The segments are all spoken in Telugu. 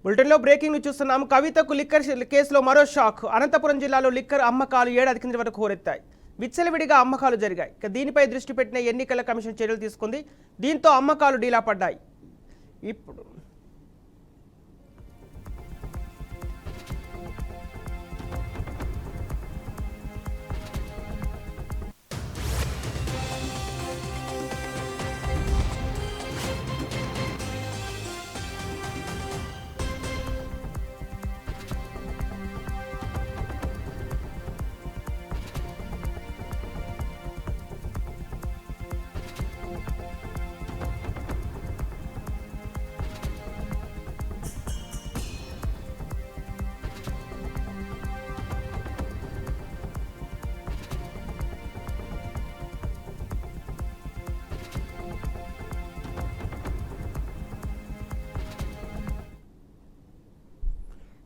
బులెటిన్లో బ్రేకింగ్ చూస్తున్నాం. కవితకు లిక్కర్ కేసులో మరో షాక్. అనంతపురం జిల్లాలో లిక్కర్ అమ్మకాలు ఏడాది కింద వరకు హోరెత్తాయి. విచ్చలవిడిగా అమ్మకాలు జరిగాయి. దీనిపై దృష్టి పెట్టిన ఎన్నికల కమిషన్ చర్యలు తీసుకుంది. దీంతో అమ్మకాలు డీలా పడ్డాయి. ఇప్పుడు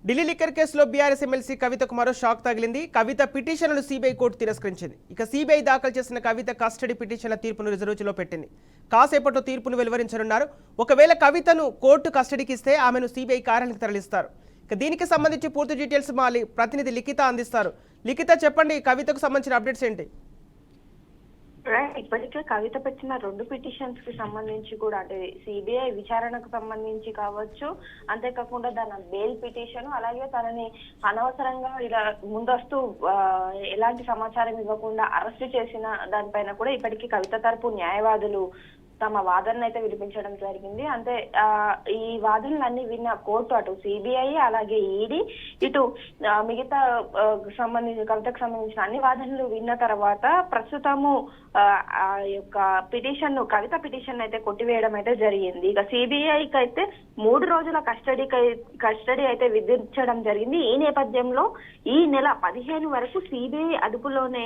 ఢిల్లీ లిక్కర్ కేసులో బీఆర్ఎస్ ఎమ్మెల్సీ కవితకు మరో షాక్ తగిలింది. కవిత పిటిషన్లను సీబీఐ కోర్టు తిరస్కరించింది. ఇక సీబీఐ దాఖలు చేసిన కవిత కస్టడీ పిటిషన్ల తీర్పును రిజర్వ్లో పెట్టింది. కాసేపట్లో తీర్పును వెలువరించనున్నారు. ఒకవేళ కవితను కోర్టు కస్టడీకి ఇస్తే ఆమెను సీబీఐ కార్యాలయానికి తరలిస్తారు. ఇక దీనికి సంబంధించి పూర్తి డీటెయిల్స్ మా ప్రతినిధి లిఖిత అందిస్తారు. లిఖిత, చెప్పండి, కవితకు సంబంధించిన అప్డేట్స్ ఏంటి? ఇప్పటికే కవిత పెట్టిన 2 పిటిషన్స్ కి సంబంధించి కూడా, అంటే సిబిఐ విచారణకు సంబంధించి కావచ్చు, అంతేకాకుండా దాని బెయిల్ పిటిషన్, అలాగే తనని అనవసరంగా ఇలా ముందస్తు ఎలాంటి సమాచారం ఇవ్వకుండా అరెస్ట్ చేసిన దానిపైన కూడా ఇప్పటికీ కవిత తరపు న్యాయవాదులు తమ వాదనను అయితే వినిపించడం జరిగింది. అంటే ఈ వాదనలన్నీ విన్న కోర్టు అటు సిబిఐ అలాగే ఈడీ ఇటు మిగతా కవితకు సంబంధించిన అన్ని వాదనలు విన్న తర్వాత ప్రస్తుతము ఆ యొక్క పిటిషన్ కవిత పిటిషన్ అయితే కొట్టివేయడం అయితే జరిగింది. ఇక సిబిఐకి అయితే 3 రోజుల కస్టడీ అయితే విధించడం జరిగింది. ఈ నేపథ్యంలో ఈ నెల 15 వరకు సిబిఐ అదుపులోనే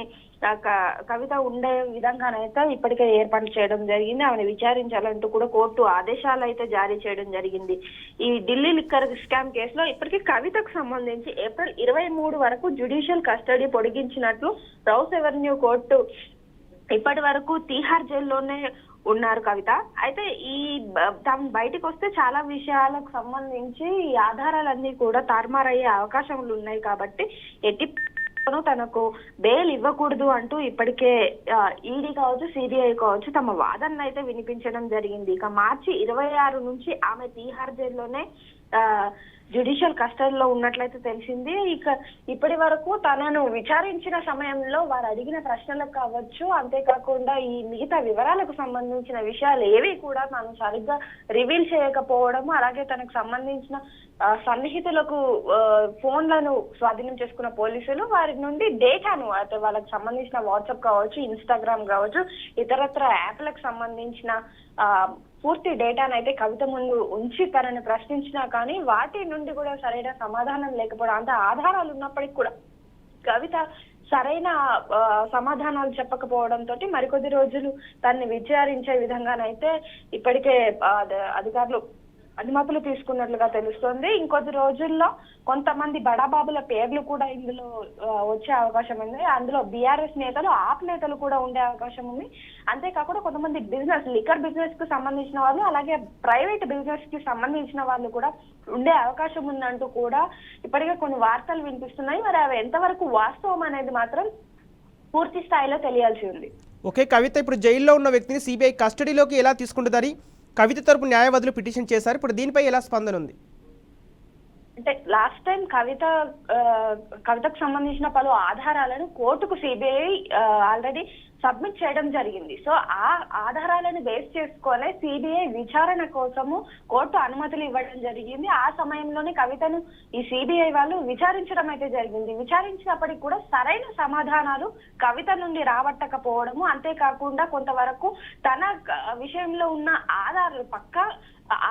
కవిత ఉండే విధంగానైతే ఇప్పటికే ఏర్పాటు చేయడం జరిగింది. ఆమెను విచారించాలంటూ కూడా కోర్టు ఆదేశాలు అయితే జారీ చేయడం జరిగింది. ఈ ఢిల్లీ లిక్కర్ స్కామ్ కేసులో ఇప్పటికీ కవితకు సంబంధించి ఏప్రిల్ 23 వరకు జ్యుడిషియల్ కస్టడీ పొడిగించినట్లు రౌస్ ఎవెన్యూ కోర్టు ఇప్పటి వరకు తీహార్ జైల్లోనే ఉన్నారు కవిత. అయితే ఈ తాము బయటకు వస్తే చాలా విషయాలకు సంబంధించి ఈ ఆధారాలన్నీ కూడా తారుమారయ్యే అవకాశాలు ఉన్నాయి కాబట్టి ఎట్టి తనకు బెయిల్ ఇవ్వకూడదు అంటూ ఇప్పటికే ఈడీ కావచ్చు సిబిఐ కావచ్చు తమ వాదనను అయితే వినిపించడం జరిగింది. ఇక మార్చి 26 నుంచి ఆమె తీహార్ జైల్లోనే జ్యుడిషియల్ కస్టడీలో ఉన్నట్లయితే తెలిసింది. ఇక ఇప్పటి వరకు తనను విచారించిన సమయంలో వారు అడిగిన ప్రశ్నలకు కావచ్చు, అంతేకాకుండా ఈ మిగతా వివరాలకు సంబంధించిన విషయాలు ఏవి కూడా తాను సరిగ్గా రివీల్ చేయకపోవడము, అలాగే తనకు సంబంధించిన సన్నిహితులకు ఫోన్లను స్వాధీనం చేసుకున్న పోలీసులు వారి నుండి డేటాను, అయితే వాళ్ళకి సంబంధించిన వాట్సాప్ కావచ్చు, ఇన్స్టాగ్రామ్ కావచ్చు, ఇతరత్ర యాప్లకు సంబంధించిన పూర్తి డేటాను అయితే కవిత ముందు ఉంచి తనని ప్రశ్నించినా కానీ వాటి నుండి కూడా సరైన సమాధానం లేకపోవడం, అంత ఆధారాలు ఉన్నప్పటికీ కూడా కవిత సరైన సమాధానాలు చెప్పకపోవడంతో మరికొద్ది రోజులు తనని విచారించే విధంగానైతే ఇప్పటికే అధికారులు అనుమతులు తీసుకున్నట్లుగా తెలుస్తోంది. ఇంకొద్ది రోజుల్లో కొంతమంది బడాబాబుల పేర్లు కూడా ఇందులో వచ్చే అవకాశం ఉంది. అందులో బీఆర్ఎస్ నేతలు, ఆప్ నేతలు కూడా ఉండే అవకాశం ఉంది. అంతేకాకుండా కొంతమంది లిక్కర్ బిజినెస్ కు సంబంధించిన వాళ్ళు, అలాగే ప్రైవేట్ బిజినెస్ కి సంబంధించిన వాళ్ళు కూడా ఉండే అవకాశం ఉందంటూ కూడా ఇప్పటికే కొన్ని వార్తలు వినిపిస్తున్నాయి. మరి అవి ఎంతవరకు వాస్తవం అనేది మాత్రం పూర్తి స్థాయిలో తెలియాల్సి ఉంది. ఓకే, కవిత ఇప్పుడు జైల్లో ఉన్న వ్యక్తిని సిబిఐ కస్టడీలోకి ఎలా తీసుకుంటుందని కవిత తరపు న్యాయవాదులు పిటిషన్ చేశారు. ఇప్పుడు దీనిపై ఎలా స్పందన ఉంది? అంటే లాస్ట్ టైం కవితకు సంబంధించిన పలు ఆధారాలను కోర్టుకు సిబిఐ ఆల్రెడీ సబ్మిట్ చేయడం జరిగింది. సో ఆ ఆధారాలను బేస్ చేసుకొని సిబిఐ విచారణ కోసము కోర్టు అనుమతులు ఇవ్వడం జరిగింది. ఆ సమయంలోనే కవితను ఈ సిబిఐ వాళ్ళు విచారించడం అయితే జరిగింది. విచారించినప్పటికీ కూడా సరైన సమాధానాలు కవిత నుండి రాబట్టకపోవడము, అంతేకాకుండా కొంతవరకు తన విషయంలో ఉన్న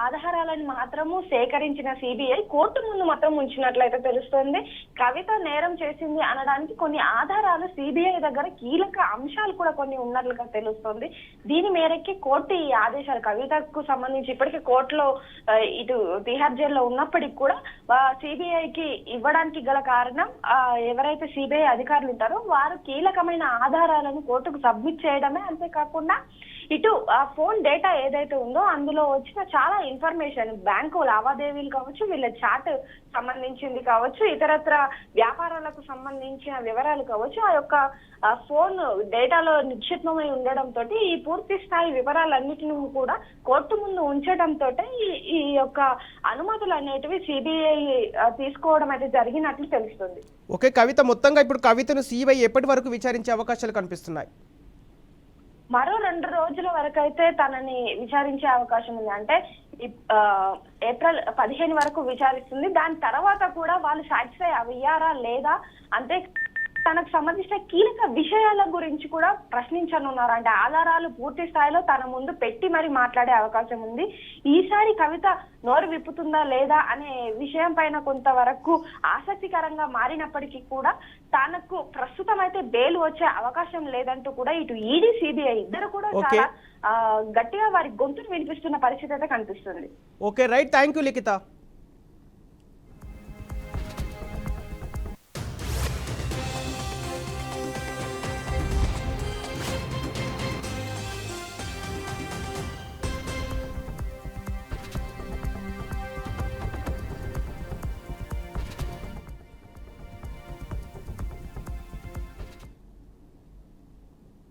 ఆధారాలను మాత్రము సేకరించిన సిబిఐ కోర్టు ముందు మాత్రం ఉంచినట్లయితే తెలుస్తోంది. కవిత నేరం చేసింది అనడానికి కొన్ని ఆధారాలు సిబిఐ దగ్గర కీలక అంశాలు కూడా కొన్ని ఉన్నట్లుగా తెలుస్తోంది. దీని మేరకి కోర్టు ఈ ఆదేశాలు కవితకు సంబంధించి ఇప్పటికీ కోర్టులో ఇటు తిహార్ జైల్లో ఉన్నప్పటికీ కూడా సిబిఐకి ఇవ్వడానికి గల కారణం ఎవరైతే సిబిఐ అధికారులు ఉంటారో వారు కీలకమైన ఆధారాలను కోర్టుకు సబ్మిట్ చేయడమే. అంతేకాకుండా ఇటు ఆ ఫోన్ డేటా ఏదైతే ఉందో అందులో వచ్చిన చాలా ఇన్ఫర్మేషన్, బ్యాంకు లావాదేవీలు కావచ్చు, వీళ్ళ చాట్ సంబంధించింది కావచ్చు, ఇతరత్ర వ్యాపారాలకు సంబంధించిన వివరాలు కావచ్చు, ఆ యొక్క ఫోన్ డేటాలో నిక్షిప్తమై ఉండడంతో ఈ పూర్తి స్థాయి వివరాలన్నిటిని కూడా కోర్టు ముందు ఉంచడంతో ఈ యొక్క అనుమతులు అనేటివి సిబిఐ తీసుకోవడం అయితే జరిగినట్లు తెలుస్తుంది. ఓకే కవిత, మొత్తంగా ఇప్పుడు కవితను సిబిఐ ఎప్పటి వరకు విచారించే అవకాశాలు కనిపిస్తున్నాయి? మరో 2 రోజుల వరకు అయితే తనని విచారించే అవకాశం ఉంది. అంటే ఏప్రిల్ 15 వరకు విచారిస్తుంది. దాని తర్వాత కూడా వాళ్ళు సాటిస్ఫై అయ్యారా లేదా, అంతే తనకు సంబంధించిన కీలక విషయాల గురించి కూడా ప్రశ్నించనున్నారు. అంటే ఆధారాలు పూర్తి స్థాయిలో తన ముందు పెట్టి మరి మాట్లాడే అవకాశం ఉంది. ఈసారి కవిత నోరు విప్పుతుందా లేదా అనే విషయం పైన కొంతవరకు ఆసక్తికరంగా మారినప్పటికీ కూడా తనకు ప్రస్తుతం అయితే బెయిల్ వచ్చే అవకాశం లేదంటూ కూడా ఇటు ఈడీ సిబిఐ ఇద్దరు కూడా చాలా గట్టిగా వారి గొంతును వినిపిస్తున్న పరిస్థితి అయితే కనిపిస్తుంది. Okay right, thank you Likhita.